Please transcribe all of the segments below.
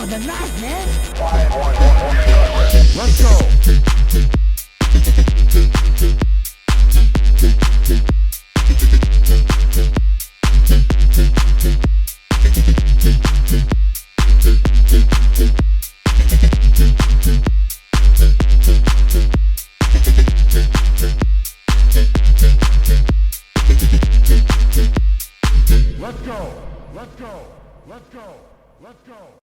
Oh, the knife, man. Let's go. Let's go. Let's go. Let's go. Let's go.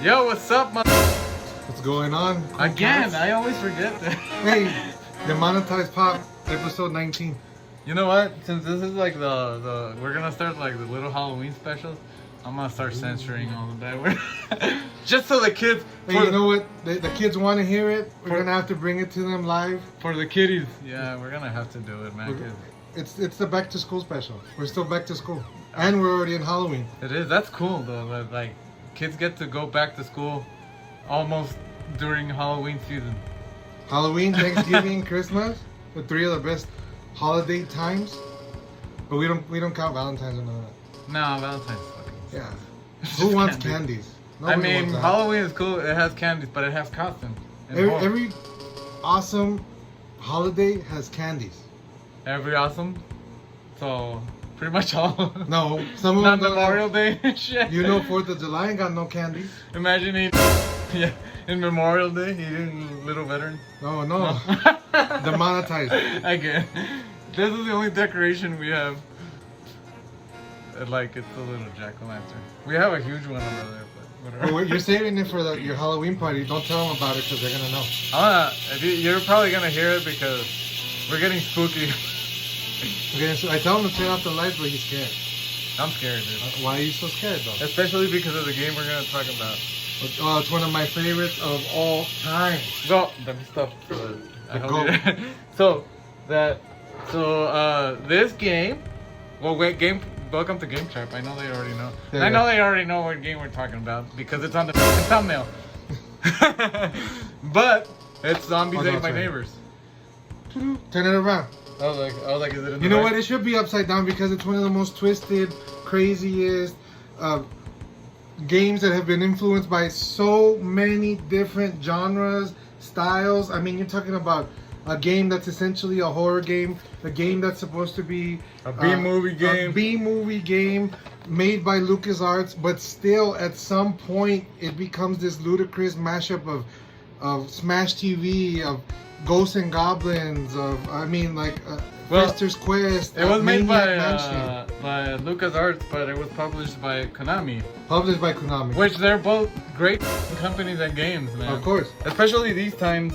Yo, what's up, What's going on? Again, Cats? I always forget that. Hey, the monetized pop, episode 19. You know what? Since this is like the we're gonna start like the little Halloween specials, I'm gonna start censoring all of that. Just so the kids. Hey, you know what? The kids want to hear it. We're gonna have to bring it to them live. For the kiddies. Yeah, we're gonna have to do it, man. It's the back to school special. We're still back to school, and we're already in Halloween. It is. That's cool though. Like kids get to go back to school almost during Halloween season. Halloween, Thanksgiving, Christmas, the three of the best holiday times. But we don't count Valentine's or none of that. No, Valentine's fucking. Yeah. It's Who just wants candy. candies? I Nobody mean, wants that. Halloween is cool. It has candies, but it has costumes. and more. Every awesome holiday has candies. Every awesome. So pretty much all. No, some of Not them Memorial Day and shit. You know, 4th of July ain't got no candies. Imagine eating, yeah, in Memorial Day, eating Little Veteran. No, no. Demonetized. I get. This is the only decoration we have. Like it's a little jack-o'-lantern. We have a huge one over there, but whatever. Well, you're saving it for your Halloween party. Don't tell them about it because they're gonna know. You're probably gonna hear it because we're getting spooky. Okay, so I tell him to turn off the lights, but he's scared. I'm scared, dude. Why are you so scared, though? Especially because of the game we're gonna talk about. Oh, it's one of my favorites of all time. So let me stop. I The hope you- this game. Well, wait, game. Welcome to Game Trap. I know they already know. Yeah, I know yeah. they already know what game we're talking about because it's on the thumbnail. But it's Zombies Oh, no, Ate it's My right. Neighbors. Turn it around. I was like, is it in the You know right? what? It should be upside down because it's one of the most twisted, craziest games that have been influenced by so many different genres, styles. I mean, you're talking about a game that's essentially a horror game, a game that's supposed to be A B-movie game. a B-movie game made by LucasArts, but still at some point it becomes this ludicrous mashup of Smash TV, of Ghosts and Goblins, Fester's Quest. It was made by Mansion. LucasArts, but it was published by Konami, Published by Konami. which they're both great companies at games, man. Of course. Especially these times.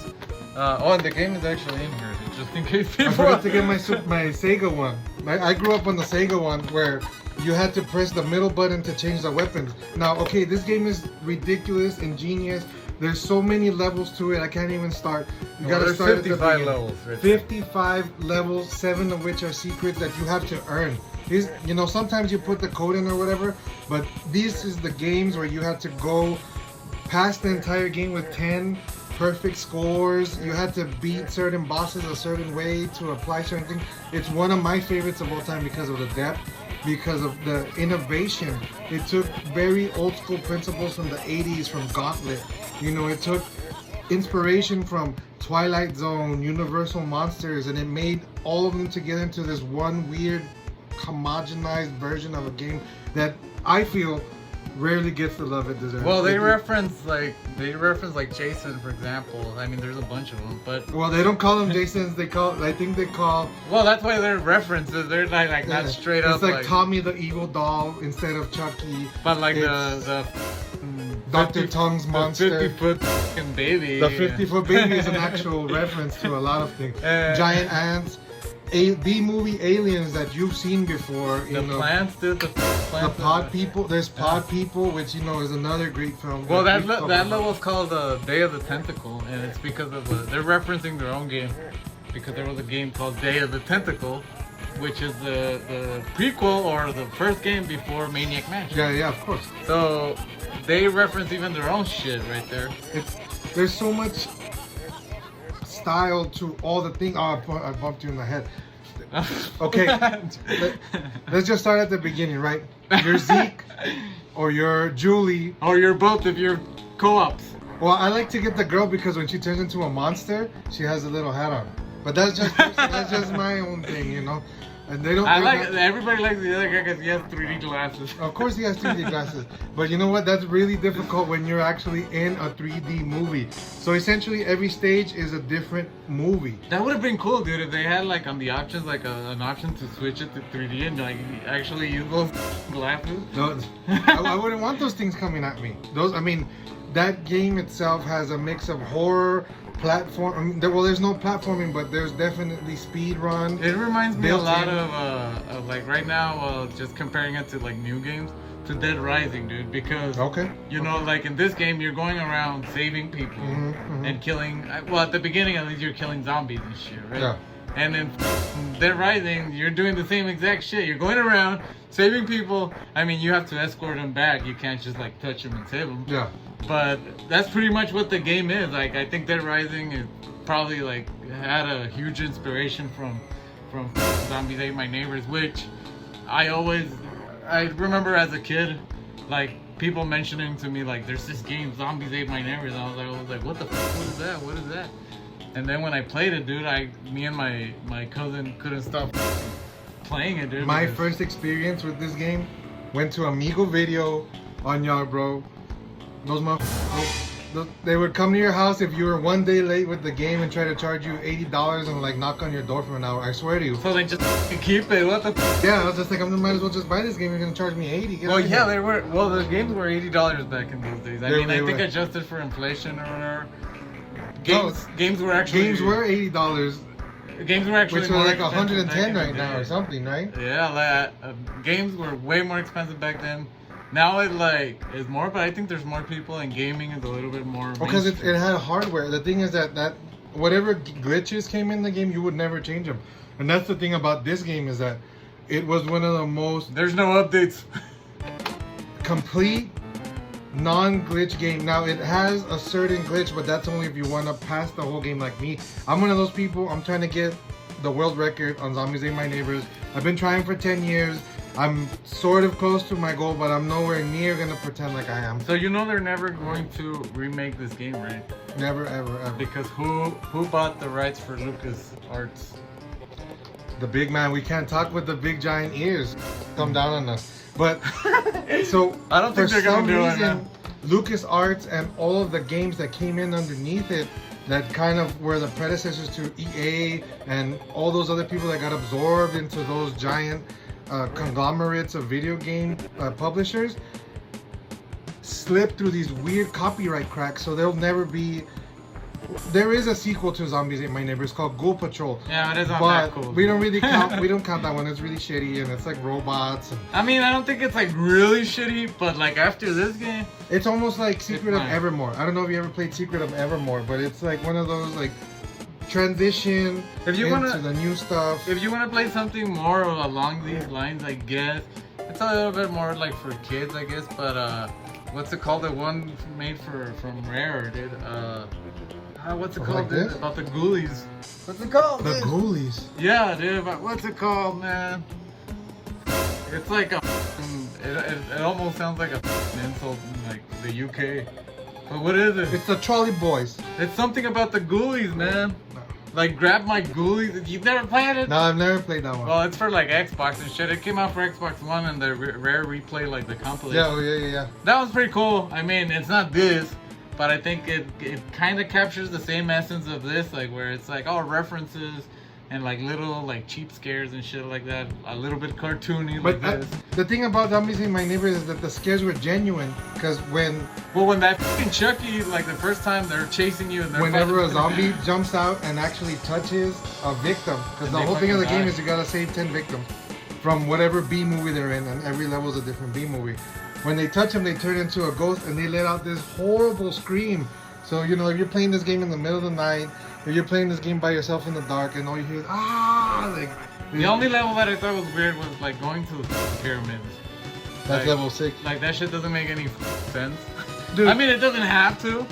And the game is actually in here, just in case I people. forgot to get my Sega one. I grew up on the Sega one where you had to press the middle button to change the weapons. Now, okay, this game is ridiculous, ingenious. There's so many levels to it. I can't even start. You gotta There's start at the 55 beginning. levels. Right there. 55 levels, 7 of which are secrets that you have to earn. Sometimes you put the code in or whatever, but this is the games where you had to go past the entire game with 10 perfect scores. You had to beat certain bosses a certain way to apply certain things. It's one of my favorites of all time because of the depth, because of the innovation. It took very old school principles from the 80s, from Gauntlet. It took inspiration from Twilight Zone, Universal Monsters, and it made all of them together into this one weird homogenized version of a game that I feel rarely gets the love it deserves. Well, they reference like Jason, for example. I mean, there's a bunch of them, but Well, they don't call them Jasons. I think they call. well, that's why they're references. They're like not straight up. It's like Tommy the Evil Doll instead of Chucky. But like It's the Dr. Tongue's monster. 50-foot fucking baby. The 50-foot baby is an actual reference to a lot of things. Giant ants, B-movie aliens that you've seen before. The plants, dude. The plants. The Pod People. There's Pod People, which is another great film. Well, that level's called Day of the Tentacle, and it's because of they're referencing their own game, because there was a game called Day of the Tentacle, which is the prequel or the first game before Maniac Mansion. Yeah, of course. So they reference even their own shit right there. There's so much style to all the things. Oh, I bumped you in the head. Okay, let's just start at the beginning, right? You're Zeke, or you're Julie. Or you're both if you're co-ops. Well, I like to get the girl because when she turns into a monster, she has a little hat on. But that's just my own thing, you know. And they don't. Everybody likes the other guy because he has 3D glasses. Of course, he has 3D glasses. But you know what? That's really difficult when you're actually in a 3D movie. So essentially, every stage is a different movie. That would have been cool, dude, if they had like on the options like an option to switch it to 3D and like actually use those glasses. I wouldn't want those things coming at me. That game itself has a mix of horror, platform. Well, there's no platforming, but there's definitely speed run. It reminds me a lot of like right now, just comparing it to like new games, to Dead Rising, dude. Because you know, like in this game, you're going around saving people and killing. Well, at the beginning, at least, you're killing zombies and shit, right? Yeah. And then Dead Rising, you're doing the same exact shit. You're going around saving people. I mean, you have to escort them back. You can't just like touch them and save them. Yeah. But that's pretty much what the game is. Like, I think Dead Rising is probably like had a huge inspiration from Zombies Ate My Neighbors, which I remember as a kid, like people mentioning to me like, there's this game, Zombies Ate My Neighbors. And I was like, what the fuck? What is that? What is that? And then when I played it, dude, me and my cousin couldn't stop playing it, dude. My first experience with this game went to Amigo Video on Yard, bro. Those motherfuckers, they would come to your house if you were one day late with the game and try to charge you $80 and like knock on your door for an hour. I swear to you. So they just keep it. What the? Yeah, I was just like, I might as well just buy this game. You're gonna charge me $80. Well, yeah, they were. Well, the games were $80 back in those days. I think adjusted for inflation or whatever. Games were $80. Games were actually which were like 110 right now or something, right? Yeah, games were way more expensive back then. Now it like is more, but I think there's more people and gaming is a little bit more. Because it had hardware. The thing is that whatever glitches came in the game, you would never change them. And that's the thing about this game is that it was one of the most. There's no updates. Complete non-glitch game. Now it has a certain glitch, but that's only if you want to pass the whole game like me. I'm one of those people. I'm trying to get the world record on Zombies Ate My Neighbors. I've been trying for 10 years. I'm sort of close to my goal, but I'm nowhere near gonna pretend like I am. So you know they're never going to remake this game, right? Never, ever, ever. Because who bought the rights for Lucas Arts? The big man. We can't talk with the big giant ears. Come down on us. But so I don't think they're gonna do it, man. Lucas Arts and all of the games that came in underneath it, that kind of were the predecessors to EA and all those other people that got absorbed into those giant conglomerates of video game publishers, slip through these weird copyright cracks, so there'll never be. There is a sequel to Zombies Ate My Neighbors called Ghoul Patrol. Yeah, it is not that cool. We don't really count. We don't count that one. It's really shitty and it's like robots. I mean, I don't think it's like really shitty, but like after this game, it's almost like Secret of Evermore. I don't know if you ever played Secret of Evermore, but it's like one of those like transition into the new stuff. If you want to play something more along these lines, I guess it's a little bit more like for kids, I guess. But what's it called? The one made from Rare, dude. What's it called, dude? About the ghoulies. What's it called? The ghoulies. Yeah, dude. But what's it called, man? It's like a. It almost sounds like a insult in like the UK. But what is it? It's the Trolley Boys. It's something about the ghoulies, man. Like grab my ghoulies. You've never played it? No, I've never played that one. Well, it's for like Xbox and shit. It came out for Xbox One and the Rare Replay, like the compilation. Yeah. That was pretty cool. I mean, it's not this, but I think it kind of captures the same essence of this, like where it's like all references and like little like cheap scares and shit like that. A little bit cartoony. But like this. The thing about Zombies Ate My Neighbors is that the scares were genuine, because when that fucking Chucky, like the first time they're chasing you and they're whenever a zombie jumps out and actually touches a victim, because the whole thing of the game is you gotta save 10 victims from whatever B movie they're in, and every level is a different B movie. When they touch them, they turn into a ghost and they let out this horrible scream. So you know, if you're playing this game in the middle of the night, if you're playing this game by yourself in the dark, and all you hear is like. The only level that I thought was weird was like going to the pyramids. That's like, level 6. Like that shit doesn't make any sense. Dude. I mean, it doesn't have to,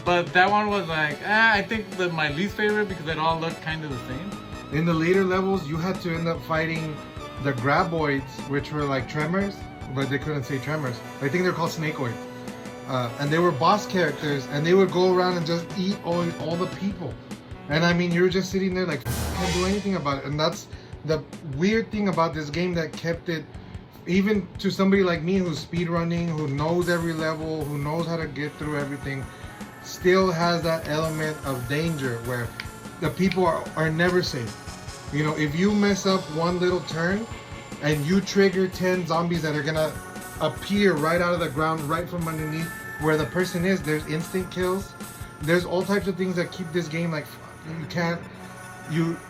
but that one was like, I think my least favorite because it all looked kind of the same. In the later levels, you had to end up fighting the graboids, which were like tremors, but they couldn't say tremors. I think they're called snakeoids. And they were boss characters, and they would go around and just eat all the people. And I mean, you're just sitting there like, can't do anything about it. And that's the weird thing about this game that kept it, even to somebody like me who's speedrunning, who knows every level, who knows how to get through everything, still has that element of danger where the people are never safe. You know, if you mess up one little turn and you trigger 10 zombies that are gonna appear right out of the ground, right from underneath where the person is, there's instant kills. There's all types of things that keep this game like,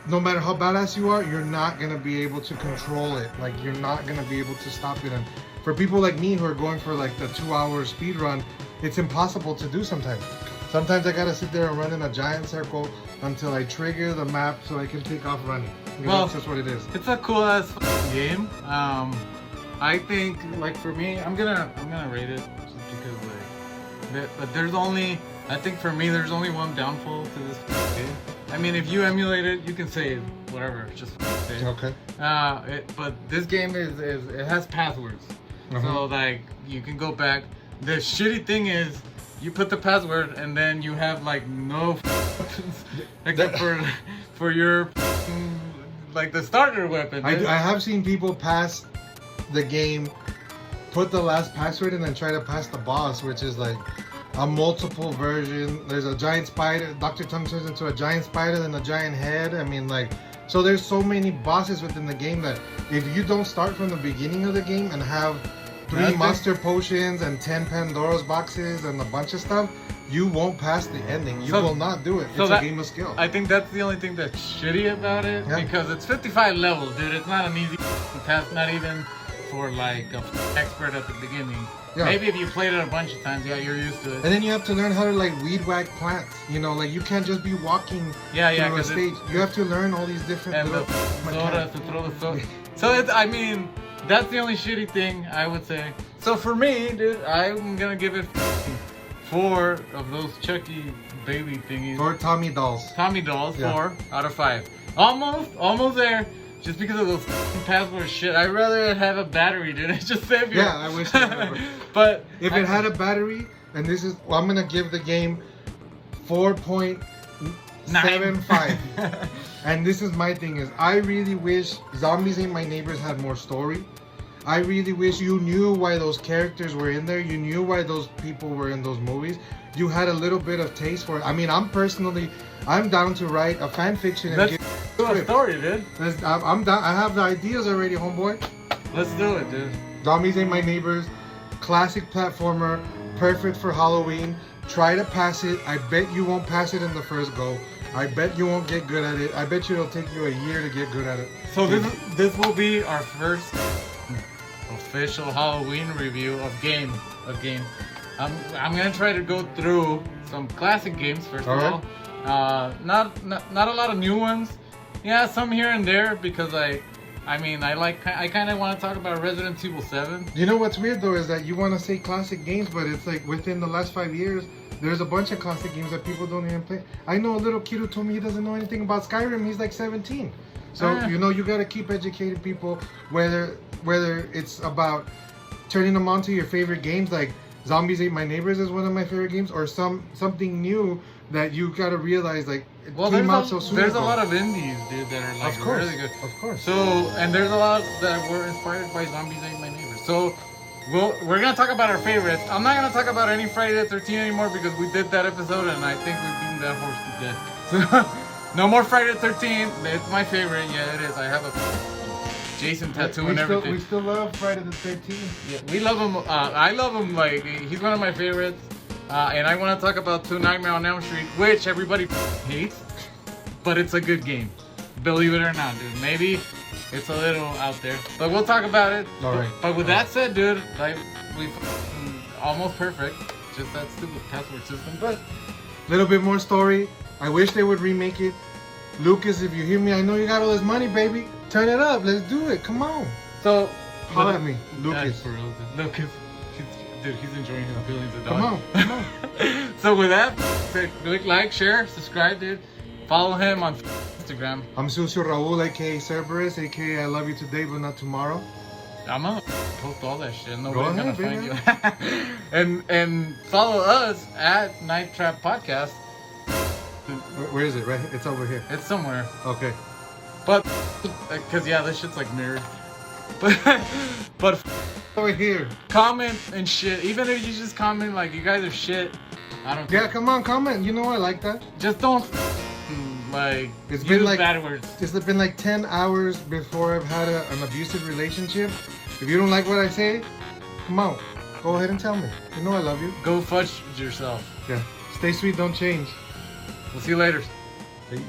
no matter how badass you are, you're not gonna be able to control it. Like, you're not gonna be able to stop it. And for people like me who are going for like the 2-hour speed run, it's impossible to do sometimes. Sometimes I gotta sit there and run in a giant circle until I trigger the map so I can take off running. Well, that's just what it is. It's a cool ass game. I think, like, for me, I'm gonna rate it just because, like, but there's only, I think for me, there's only one downfall to this game. I mean, if you emulate it, you can say whatever, just say it. Okay. But this game it has passwords, so like you can go back. The shitty thing is, you put the password and then you have like no except for your like the starter weapon. I have seen people pass the game, put the last password, and then try to pass the boss, which is like a multiple version. There's a giant spider. Dr. Tongue turns into a giant spider and a giant head. I mean, like, so there's so many bosses within the game that if you don't start from the beginning of the game and have 3 monster potions and 10 Pandora's boxes and a bunch of stuff, you won't pass the ending. You will not do it. It's a game of skill. I think that's the only thing that's shitty about it, because it's 55 levels, dude. It's not an easy task, not even for like an expert at the beginning. Yeah. Maybe if you played it a bunch of times, yeah, you're used to it. And then you have to learn how to like weed whack plants. You know, like you can't just be walking through a stage. You have to learn all these different and the soda to throw the soda. So I mean, that's the only shitty thing I would say. So for me, dude, I'm gonna give it 4 of those Chucky baby thingies. 4 Tommy dolls. Tommy dolls, 4 out of 5. Almost there. Just because of those password shit. I'd rather have a battery, dude. It just save you. Yeah, I wish it would. But if it had a battery, and this is, I'm gonna give the game 4.75. And this is my thing is, I really wish Zombies Ain't My Neighbors had more story. I really wish you knew why those characters were in there. You knew why those people were in those movies. You had a little bit of taste for it. I mean, I'm down to write a fan fiction and get a story, dude. I'm down. I have the ideas already, homeboy. Let's do it, dude. Zombies Ain't My Neighbors, classic platformer, perfect for Halloween. Try to pass it. I bet you won't pass it in the first go. I bet you won't get good at it. I bet you it'll take you a year to get good at it. So this will be our first official Halloween review of game. I'm gonna try to go through some classic games first of all. Not a lot of new ones. Yeah, some here and there, because I kind of want to talk about Resident Evil 7. You know what's weird though is that you want to say classic games, but it's like within the last 5 years, there's a bunch of classic games that people don't even play. I know a little kid who told me he doesn't know anything about Skyrim. He's like 17. So you know, you gotta keep educating people, whether it's about turning them on to your favorite games, like Zombies Ate My Neighbors is one of my favorite games, or something new that you gotta realize, like, it came out so soon. There's a lot of indies, dude, that are like really good. Of course. So, and there's a lot that were inspired by Zombies Ate My Neighbors. So, we're gonna talk about our favorites. I'm not gonna talk about any Friday the 13th anymore because we did that episode and I think we've beaten that horse to death. So, no more Friday the 13th. It's my favorite. Yeah, it is. I have a Jason tattoo and everything. We still love Friday the 13th. Yeah, we love him. I love him. Like, he's one of my favorites. And I want to talk about 2 Nightmare on Elm Street, which everybody hates, but it's a good game. Believe it or not, dude. Maybe it's a little out there, but we'll talk about it. All right. But with that said, dude, like, we almost perfect. Just that stupid password system, but a little bit more story. I wish they would remake it. Lucas, if you hear me, I know you got all this money, baby. Turn it up. Let's do it. Come on. So, holler at me, Lucas. For real, Lucas. Dude, he's enjoying his billions of dollars. Come on. So with that, click like, share, subscribe, dude. Follow him on Instagram. I'm Sucio Raul, aka Cerberus, aka I love you today but not tomorrow. I'm gonna post all that shit. Go Nobody's gonna ahead, find you. and follow us at Night Trap Podcast. Where is it? Right, it's over here. It's somewhere. Okay. But, cause yeah, this shit's like mirrored. But Over here. comment and shit. Even if you just comment like you guys are shit, I don't care. Yeah, come on, comment. You know I like that. Just don't like It's use been like bad words. It's been like 10 hours before I've had an abusive relationship. If you don't like what I say, come on. Go ahead and tell me. You know I love you. Go fudge yourself. Yeah. Stay sweet, don't change. We'll see you later. Peace.